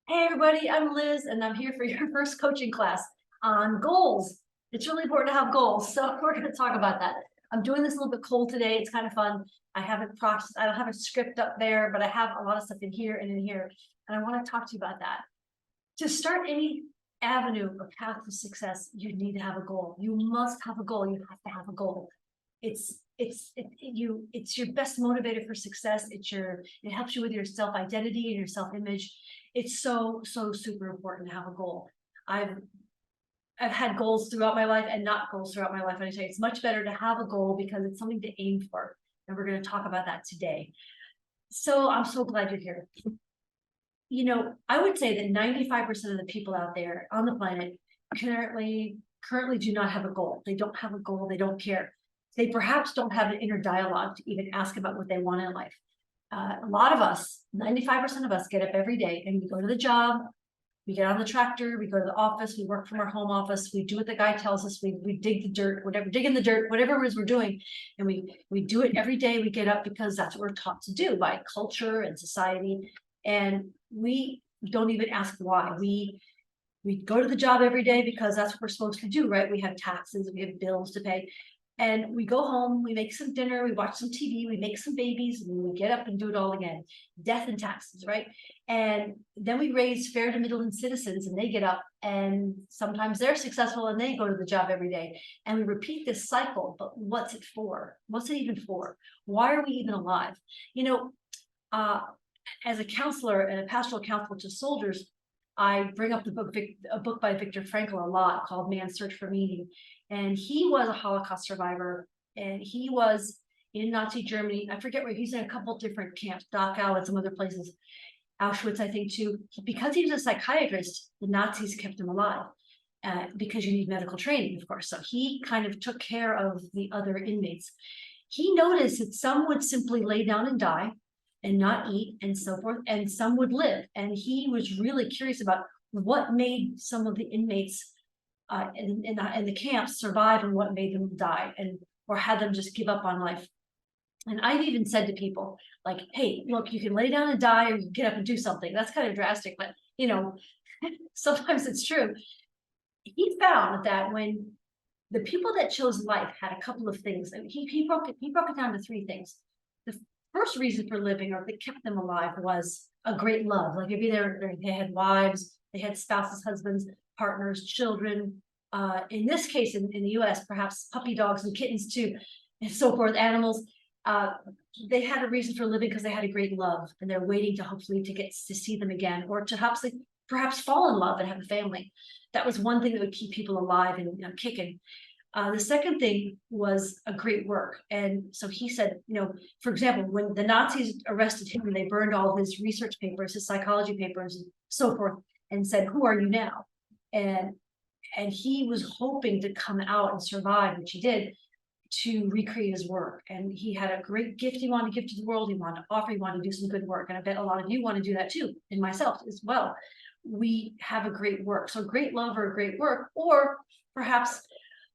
Hey everybody, I'm Liz and I'm here for your first coaching class on goals. It's really important to have goals, so we're going to talk about that. I'm doing this a little bit cold today. It's kind of fun. I haven't practiced, I don't have a script up there, but I have a lot of stuff in here and in here, and I want to talk to you about that. To start any avenue or path to success, you need to have a goal. You must have a goal. You have to have a goal. It's your best motivator for success. It helps you with your self-identity and your self-image. It's so super important to have a goal. I've had goals throughout my life and not goals throughout my life. And I tell you, it's much better to have a goal because it's something to aim for. And we're going to talk about that today. So I'm so glad you're here. I would say that 95% of the people out there on the planet currently do not have a goal. They don't have a goal. They don't care. They perhaps don't have an inner dialogue to even ask about what they want in life. A lot of us, 95% of us, get up every day and we go to the job, we get on the tractor, we go to the office, we work from our home office, we do what the guy tells us, we dig the dirt, dig in the dirt, whatever it is we're doing, and we do it every day. We get up because that's what we're taught to do by culture and society, and we don't even ask why. We go to the job every day because that's what we're supposed to do, right? We have taxes, we have bills to pay. And we go home, we make some dinner, we watch some TV, we make some babies, and we get up and do it all again. Death and taxes, right? And then we raise fair to middle citizens, and they get up, and sometimes they're successful and they go to the job every day. And we repeat this cycle, but what's it for? What's it even for? Why are we even alive? As a counselor and a pastoral counselor to soldiers, I bring up a book by Viktor Frankl a lot called Man's Search for Meaning. And he was a Holocaust survivor, and he was in Nazi Germany. I forget where, he's in a couple different camps, Dachau and some other places, Auschwitz, I think too. Because he was a psychiatrist, the Nazis kept him alive because you need medical training, of course. So he kind of took care of the other inmates. He noticed that some would simply lay down and die and not eat and so forth, and some would live. And he was really curious about what made some of the inmates in the camps survive and what made them die, and or had them just give up on life. And I've even said to people like, hey, look, you can lay down and die or you can get up and do something. That's kind of drastic, but sometimes it's true. He found that when the people that chose life had a couple of things, he broke it down to three things. The first reason for living, or that kept them alive, was a great love. Like maybe they had wives, they had spouses, husbands, partners, children. In this case, in the US, perhaps puppy dogs and kittens too, and so forth, animals. They had a reason for living because they had a great love, and they're waiting to hopefully to get to see them again, or to perhaps fall in love and have a family. That was one thing that would keep people alive and kicking. The second thing was a great work. And so he said, for example, when the Nazis arrested him and they burned all his research papers, his psychology papers and so forth, and said, who are you now? And he was hoping to come out and survive, which he did, to recreate his work. And he had a great gift he wanted to give to the world. He wanted to offer, he wanted to do some good work. And I bet a lot of you want to do that too, and myself as well. We have a great work. So great love or great work, or perhaps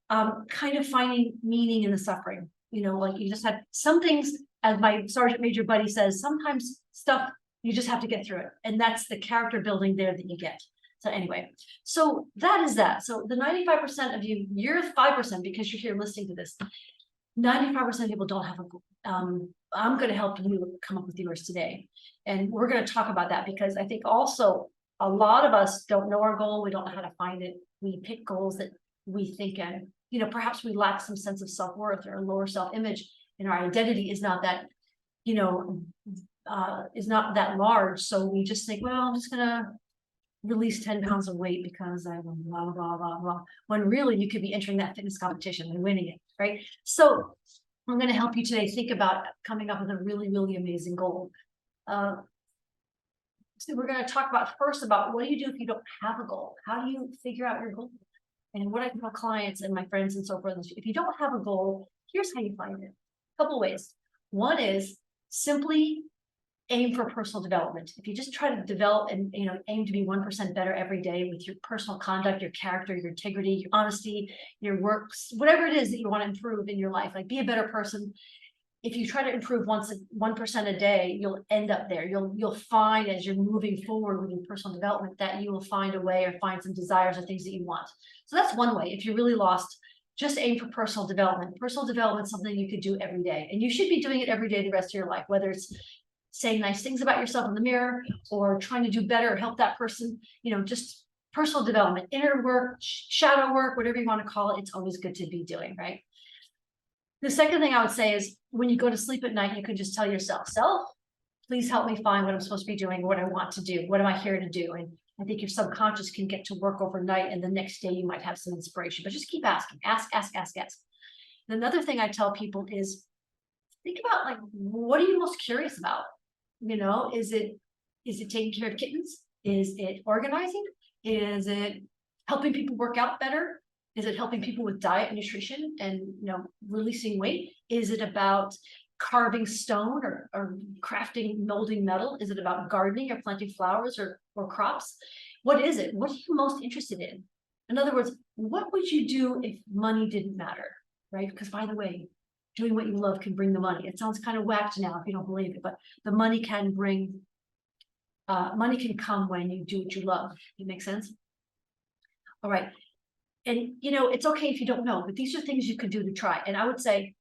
kind of finding meaning in the suffering. Like you just had some things, as my sergeant major buddy says, sometimes stuff you just have to get through it. And that's the character building there that you get. So anyway, so that is that. So the 95% of you, you're 5% because you're here listening to this. 95% of people don't have a goal. I'm going to help you come up with yours today. And we're going to talk about that because I think also a lot of us don't know our goal. We don't know how to find it. We pick goals that we think, and perhaps we lack some sense of self-worth or lower self-image, and our identity is not that, is not that large. So we just think, well, I'm just gonna release 10 pounds of weight because I blah blah blah blah, when really you could be entering that fitness competition and winning it, right? So I'm going to help you today think about coming up with a really, really amazing goal. So we're going to talk about first about what do you do if you don't have a goal? How do you figure out your goal? And what I tell clients and my friends and so forth, if you don't have a goal, here's how you find it. A couple ways. One is simply aim for personal development. If you just try to develop and aim to be 1% better every day with your personal conduct, your character, your integrity, your honesty, your works, whatever it is that you want to improve in your life, like be a better person, if you try to improve 1% a day, you'll end up there. You'll find as you're moving forward with your personal development that you will find a way or find some desires or things that you want. So that's one way. If you're really lost, just aim for personal development. Personal development is something you could do every day, and you should be doing it every day the rest of your life, whether it's saying nice things about yourself in the mirror or trying to do better or help that person, just personal development, inner work, shadow work, whatever you want to call it. It's always good to be doing, right? The second thing I would say is when you go to sleep at night, you can just tell yourself, self, please help me find what I'm supposed to be doing, what I want to do, what am I here to do? And I think your subconscious can get to work overnight, and the next day you might have some inspiration, but just keep asking, ask. And another thing I tell people is think about, like, what are you most curious about? Is it taking care of kittens? Is it organizing? Is it helping people work out better? Is it helping people with diet and nutrition and releasing weight? Is it about carving stone or crafting molding metal? Is it about gardening or planting flowers or crops? What is it? What are you most interested in? In other words, what would you do if money didn't matter, right? Because by the way, doing what you love can bring the money. It sounds kind of whacked now if you don't believe it, but the money can come when you do what you love. It makes sense? All right. And, it's okay if you don't know, but these are things you could do to try. And I would say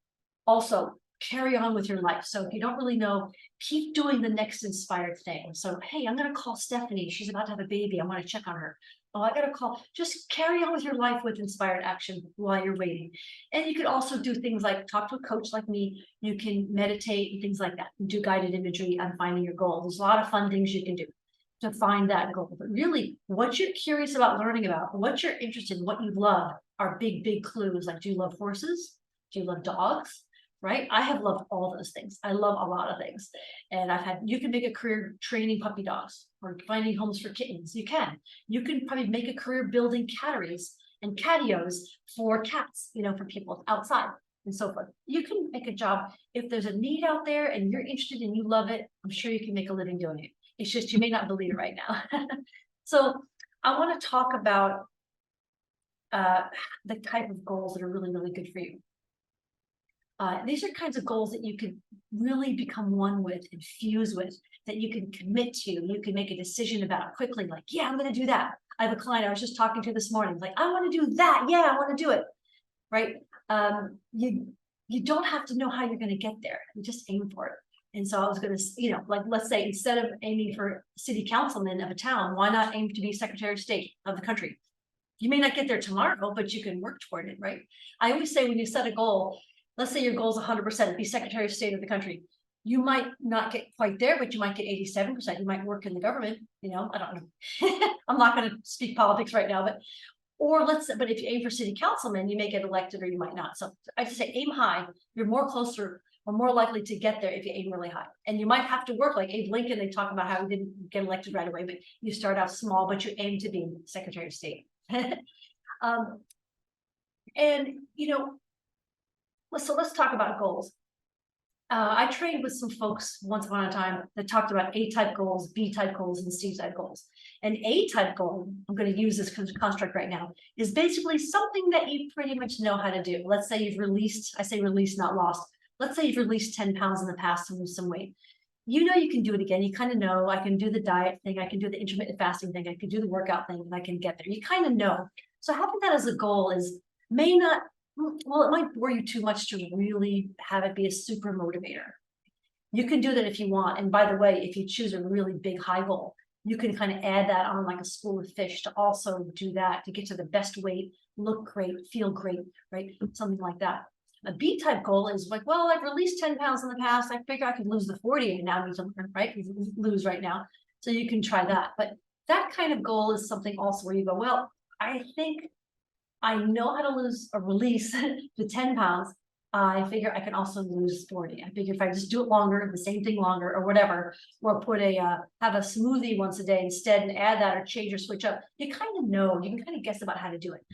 also carry on with your life. So if you don't really know, keep doing the next inspired thing. So, hey, I'm going to call Stephanie. She's about to have a baby. I want to check on her. Oh, I got to call. Just carry on with your life with inspired action while you're waiting. And you could also do things like talk to a coach like me. You can meditate and things like that. Do guided imagery on finding your goal. There's a lot of fun things you can do to find that goal. But really, what you're curious about learning about, what you're interested in, what you love are big, big clues. Like, do you love horses? Do you love dogs? Right? I have loved all those things. I love a lot of things. And you can make a career training puppy dogs or finding homes for kittens. You can probably make a career building catteries and catios for cats, for people outside and so forth. You can make a job. If there's a need out there and you're interested and you love it, I'm sure you can make a living doing it. It's just, you may not believe it right now. So I want to talk about the type of goals that are really, really good for you. These are kinds of goals that you could really become one with and fuse with, that you can commit to, you can make a decision about quickly, like, yeah, I'm going to do that. I have a client I was just talking to this morning, like, I want to do that. Yeah, I want to do it. Right? You don't have to know how you're going to get there. You just aim for it. And so I was going to, like, let's say instead of aiming for city councilman of a town, why not aim to be Secretary of State of the country? You may not get there tomorrow, but you can work toward it, right? I always say when you set a goal, let's say your goal is 100%, be Secretary of State of the country. You might not get quite there, but you might get 87%. You might work in the government, I don't know. I'm not going to speak politics right now, but if you aim for city councilman, you may get elected or you might not. So I just say aim high. You're more closer or more likely to get there if you aim really high. And you might have to work like Abe Lincoln. They talk about how he didn't get elected right away, but you start out small, but you aim to be Secretary of State. So let's talk about goals. I trained with some folks once upon a time that talked about A-type goals, B-type goals, and C-type goals. An A-type goal, I'm going to use this construct right now, is basically something that you pretty much know how to do. Let's say you've released, I say released, not lost. Let's say you've released 10 pounds in the past to lose some weight. You can do it again. You kind of know, I can do the diet thing. I can do the intermittent fasting thing. I can do the workout thing, and I can get there. You kind of know. So having that as a goal it might bore you too much to really have it be a super motivator. You can do that if you want. And by the way, if you choose a really big high goal, you can kind of add that on like a school of fish to also do that, to get to the best weight, look great, feel great, right? Something like that. A B-type goal is like, well, I've released 10 pounds in the past. I figure I could lose the 40 and now need something, right? Lose right now. So you can try that. But that kind of goal is something also where you go, well, I think I know how to release the 10 pounds. I figure I can also lose 40. I figure if I just do it longer, the same thing longer or whatever, or have a smoothie once a day instead and add that or change or switch up, you kind of know, you can kind of guess about how to do it.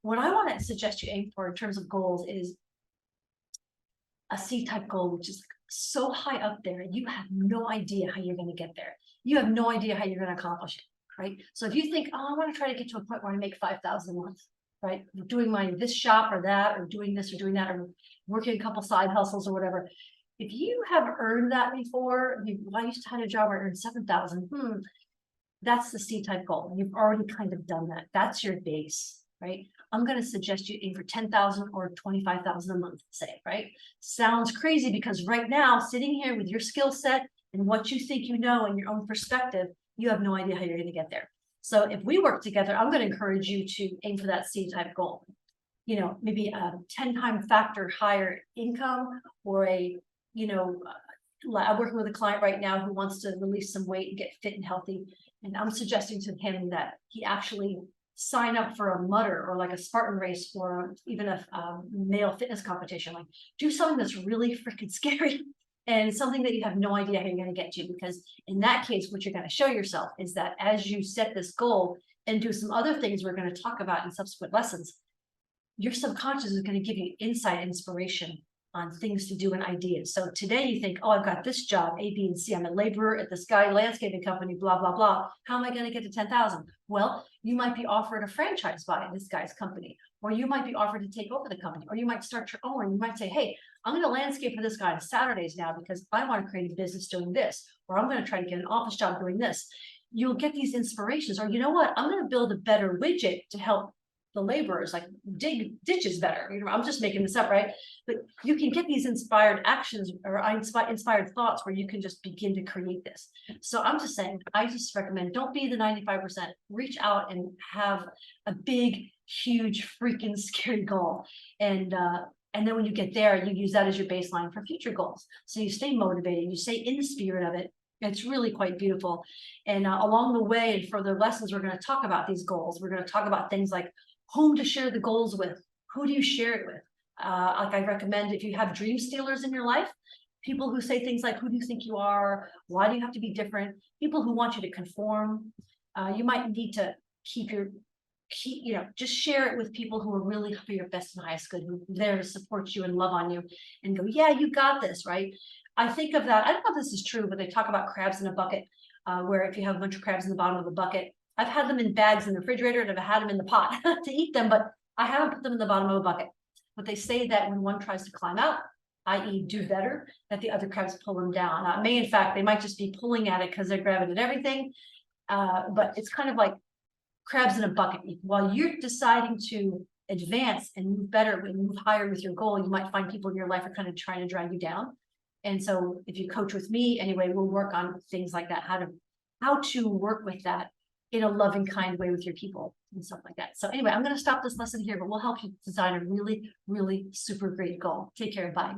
What I want to suggest you aim for in terms of goals is a C-type goal, which is so high up there, you have no idea how you're going to get there. You have no idea how you're going to accomplish it, right? So if you think, oh, I want to try to get to a point where I make 5,000 a month, right? Doing this shop or that, or doing this or doing that, or working a couple side hustles or whatever. If you have earned that before, I used to have a job where I earned 7,000. That's the C-type goal. You've already kind of done that. That's your base, right? I'm going to suggest you aim for 10,000 or 25,000 a month, say, right? Sounds crazy because right now, sitting here with your skill set and what you think you know and your own perspective, you have no idea how you're going to get there. So if we work together, I'm going to encourage you to aim for that C-type goal. You know, maybe a 10-time factor higher income, or a, you know, I'm working with a client right now who wants to release some weight and get fit and healthy. And I'm suggesting to him that he actually sign up for a mutter or like a Spartan race, or even a male fitness competition. Like, do something that's really freaking scary and something that you have no idea how you're going to get to. Because in that case, what you're going to show yourself is that as you set this goal and do some other things we're going to talk about in subsequent lessons, your subconscious is going to give you insight, inspiration on things to do and ideas. So today you think, oh, I've got this job, A, B, and C. I'm a laborer at this guy landscaping company, blah, blah, blah. How am I going to get to 10,000? Well, you might be offered a franchise by this guy's company, or you might be offered to take over the company, or you might start your own, and you might say, hey, I'm going to landscape for this guy on Saturdays now because I want to create a business doing this, or I'm going to try to get an office job doing this. You'll get these inspirations, or you know what, I'm going to build a better widget to help the laborers like dig ditches better. You know, I'm just making this up, right? But you can get these inspired actions or inspired thoughts where you can just begin to create this. So I'm just saying, I just recommend, don't be the 95%. Reach out and have a big, huge, freaking scary goal. And then when you get there, you use that as your baseline for future goals. So you stay motivated, you stay in the spirit of it. It's really quite beautiful. And along the way, in further lessons, we're going to talk about these goals. We're going to talk about things like whom to share the goals with, who do you share it with? Like I recommend, if you have dream stealers in your life, people who say things like, who do you think you are? Why do you have to be different? People who want you to conform. You might need to just share it with people who are really for your best and highest good, who are there to support you and love on you and go, yeah, you got this, right? I think of that. I don't know if this is true, but they talk about crabs in a bucket, where if you have a bunch of crabs in the bottom of a bucket, I've had them in bags in the refrigerator and I've had them in the pot to eat them, but I haven't put them in the bottom of a bucket. But they say that when one tries to climb out, i.e. do better, that the other crabs pull them down. In fact, they might just be pulling at it because they're grabbing at everything. But it's kind of like crabs in a bucket. While you're deciding to advance and move better and move higher with your goal, you might find people in your life are kind of trying to drag you down. And so if you coach with me anyway, we'll work on things like that, how to work with that in a loving, kind way with your people and stuff like that. So anyway, I'm going to stop this lesson here, but we'll help you design a really, really super great goal. Take care. Bye.